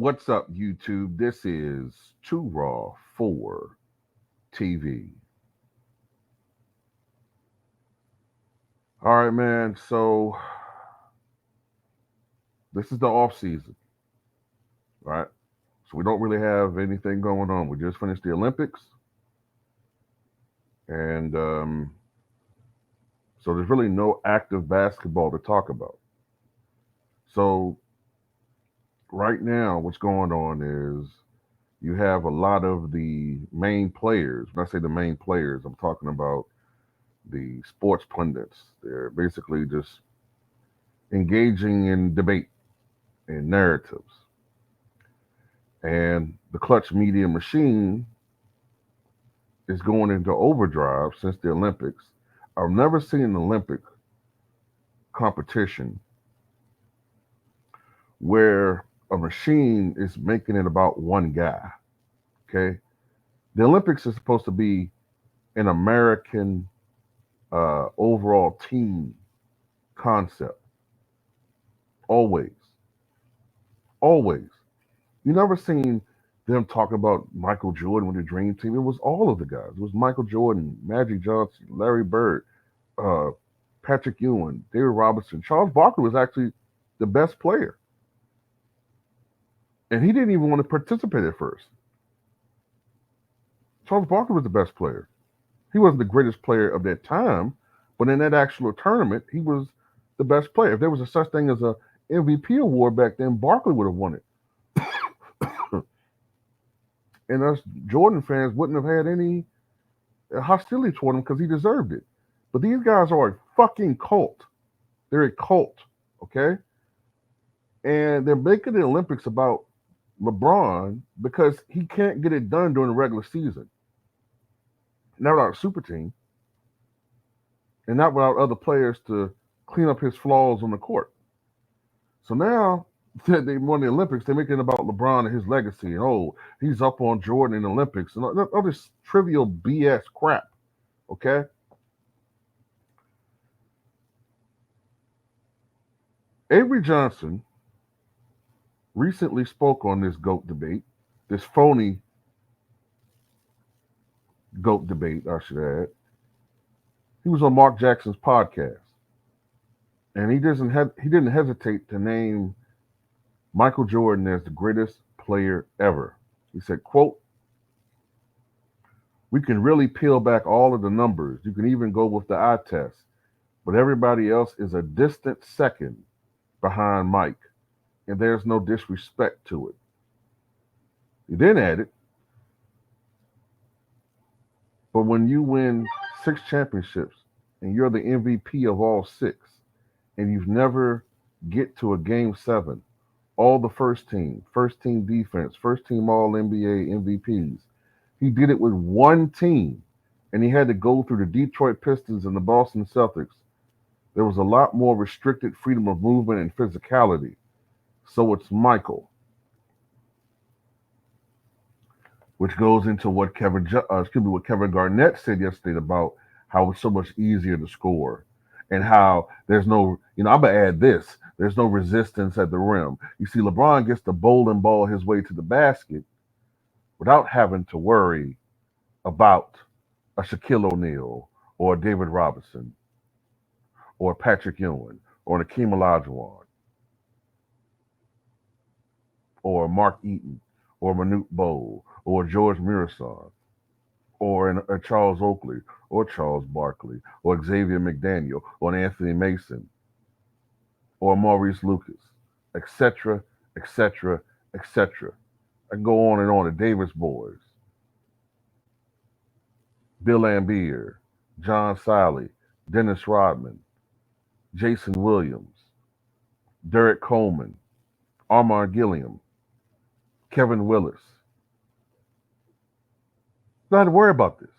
What's up, YouTube? This is Too Raw for TV. All right, man. So this is the off season, right? So we don't really have anything going on. We just finished the Olympics, and so there's really no active basketball to talk about. So right now, what's going on is you have a lot of the main players. When I say the main players, I'm talking about the sports pundits. They're basically just engaging in debate and narratives. And the clutch media machine is going into overdrive since the Olympics. I've never seen an Olympic competition where a machine is making it about one guy. Okay. The Olympics is supposed to be an American overall team concept. Always. Always. You never seen them talk about Michael Jordan with the Dream Team. It was all of the guys. It was Michael Jordan, Magic Johnson, Larry Bird, uh, Patrick Ewing, David Robinson. Charles Barkley was actually the best player, and he didn't even want to participate at first. Charles Barkley was the best player. He wasn't the greatest player of that time, but in that actual tournament, he was the best player. If there was a such thing as a MVP award back then, Barkley would have won it. And us Jordan fans wouldn't have had any hostility toward him because he deserved it. But these guys are a fucking cult. They're a cult, okay? And they're making the Olympics about LeBron because he can't get it done during the regular season. Not without a super team, and not without other players to clean up his flaws on the court. So now that they won the Olympics, they're making it about LeBron and his legacy. And oh, he's up on Jordan in the Olympics and all this trivial BS crap. Okay. Avery Johnson recently spoke on this GOAT debate, this phony GOAT debate, I should add. He was on Mark Jackson's podcast, and he didn't hesitate to name Michael Jordan as the greatest player ever. He said, quote, we can really peel back all of the numbers. You can even go with the eye test, but everybody else is a distant second behind Mike, and there's no disrespect to it. He then added, but when you win 6 championships and you're the MVP of all 6, and you've never get to a game 7, all the first team defense, first team all NBA MVPs. He did it with one team, and he had to go through the Detroit Pistons and the Boston Celtics. There was a lot more restricted freedom of movement and physicality. So it's Michael, which goes into what what Kevin Garnett said yesterday about how it's so much easier to score, and how there's no, I'm gonna add this. There's no resistance at the rim. You see, LeBron gets to bowling ball his way to the basket without having to worry about a Shaquille O'Neal or a David Robinson or a Patrick Ewing or an Akeem Olajuwon or a Mark Eaton or Manute Bol or George Murison or a Charles Oakley or Charles Barkley or Xavier McDaniel or an Anthony Mason or Maurice Lucas, etc., etc., etc. I can go on and on. The Davis boys, Bill Laimbeer, John Salley, Dennis Rodman, Jason Williams, Derek Coleman, Armand Gilliam, Kevin Willis. You don't have to worry about this.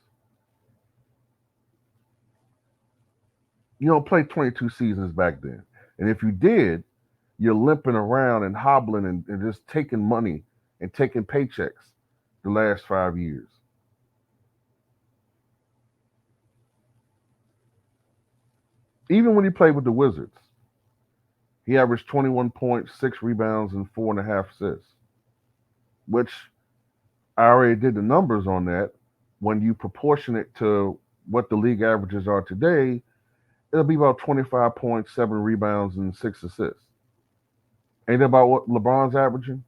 You don't play 22 seasons back then. And if you did, you're limping around and hobbling and just taking money and taking paychecks the last 5 years. Even when he played with the Wizards, he averaged 21 points, 6 rebounds, and 4.5 assists. which I already did the numbers on that. When you proportion it to what the league averages are today, it'll be about 25.7 rebounds and 6 assists. Ain't that about what LeBron's averaging?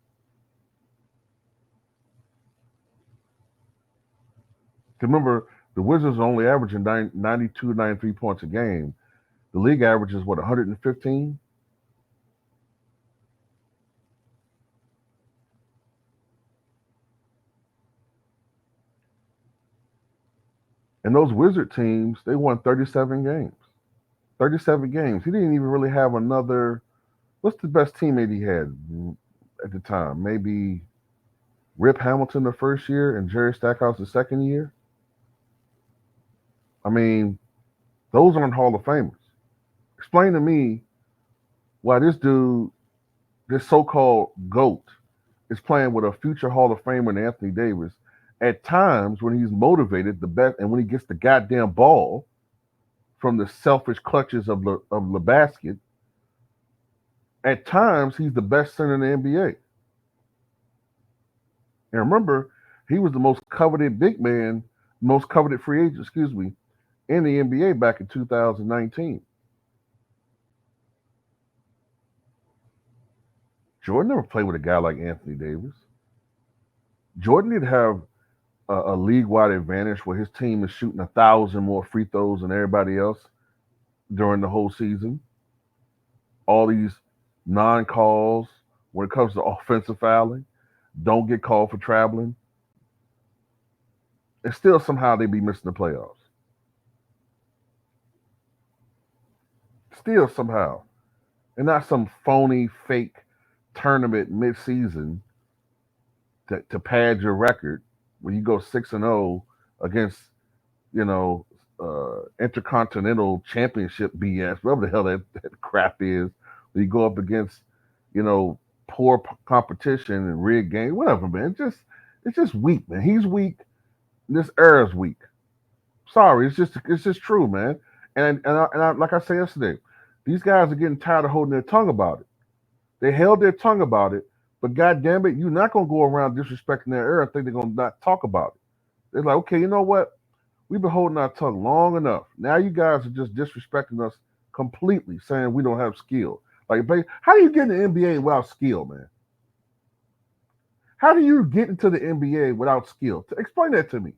Remember, the Wizards are only averaging 92, 93 points a game. The league average is what, 115? And those Wizard teams, they won 37 games. 37 games. He didn't even really have another. What's the best teammate he had at the time? Maybe Rip Hamilton the first year and Jerry Stackhouse the second year. I mean, those aren't Hall of Famers. Explain to me why this dude, this so-called GOAT, is playing with a future Hall of Famer in Anthony Davis at times when he's motivated the best and when he gets the goddamn ball from the selfish clutches of the basket. At times, he's the best center in the NBA. And remember, he was the most coveted big man, most coveted free agent, in the NBA back in 2019. Jordan never played with a guy like Anthony Davis. Jordan did have a league-wide advantage where his team is shooting 1,000 more free throws than everybody else during the whole season. All these non-calls when it comes to offensive fouling, don't get called for traveling. And still somehow they be missing the playoffs. Still somehow. And not some phony, fake tournament mid-season to pad your record when you go 6-0 against, intercontinental championship BS, whatever the hell that crap is. When you go up against, poor competition and rigged game, whatever, man. It's just weak, man. He's weak. This era's weak. Sorry, it's just true, man. And I, like I said yesterday, these guys are getting tired of holding their tongue about it. They held their tongue about it, but God damn it, you're not gonna go around disrespecting their era and think they're gonna not talk about it. They're like, okay, you know what? We've been holding our tongue long enough. Now you guys are just disrespecting us completely, saying we don't have skill. Like, how do you get in the NBA without skill, man? How do you get into the NBA without skill? Explain that to me.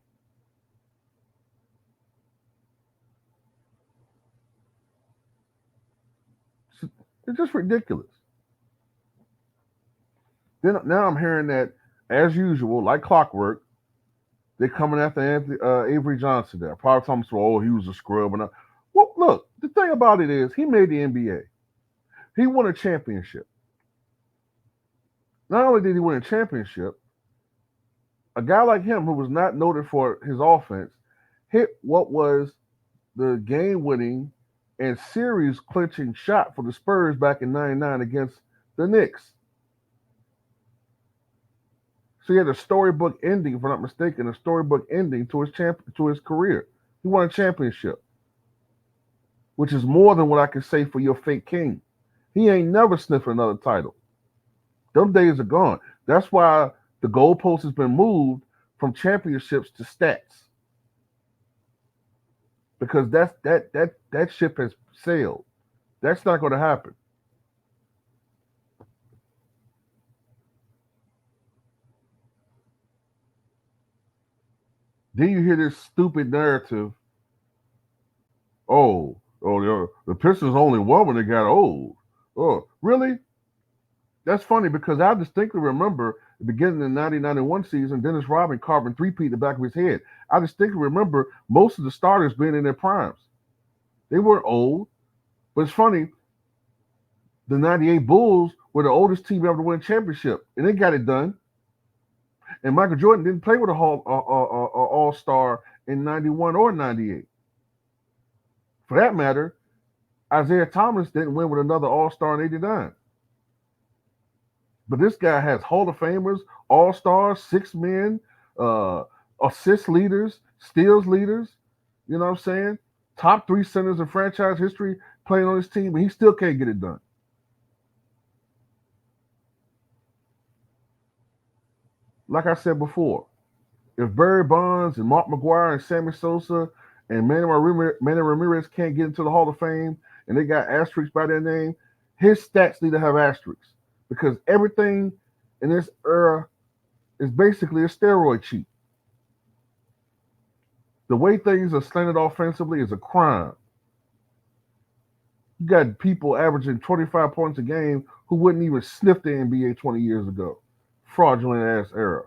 It's just ridiculous. Then now I'm hearing that, as usual, like clockwork, they're coming after Avery Johnson there. Probably talking about, oh, he was a scrub. Well, look, the thing about it is he made the NBA. He won a championship. Not only did he win a championship, a guy like him who was not noted for his offense hit what was the game-winning and series-clinching shot for the Spurs back in '99 against the Knicks. So he had a storybook ending, if I'm not mistaken, a storybook ending to his career. He won a championship, which is more than what I can say for your fake king. He ain't never sniffing another title. Those days are gone. That's why the goalpost has been moved from championships to stats. Because that ship has sailed. That's not going to happen. Then you hear this stupid narrative. The Pistons only won when they got old. Oh, really? That's funny because I distinctly remember the beginning of the 90-91 season, Dennis Rodman carving three-peat in the back of his head. I distinctly remember most of the starters being in their primes. They weren't old, but it's funny. The 98 Bulls were the oldest team ever to win a championship, and they got it done. And Michael Jordan didn't play with a all-star in 91 or 98. For that matter, Isaiah Thomas didn't win with another all-star in 89. But this guy has Hall of Famers, all-stars, six men, assist leaders, steals leaders, you know what I'm saying? Top three centers in franchise history playing on his team, and he still can't get it done. Like I said before, if Barry Bonds and Mark McGwire and Sammy Sosa and Manny Ramirez can't get into the Hall of Fame and they got asterisks by their name, his stats need to have asterisks because everything in this era is basically a steroid cheat. The way things are slanted offensively is a crime. You got people averaging 25 points a game who wouldn't even sniff the NBA 20 years ago. Fraudulent ass era.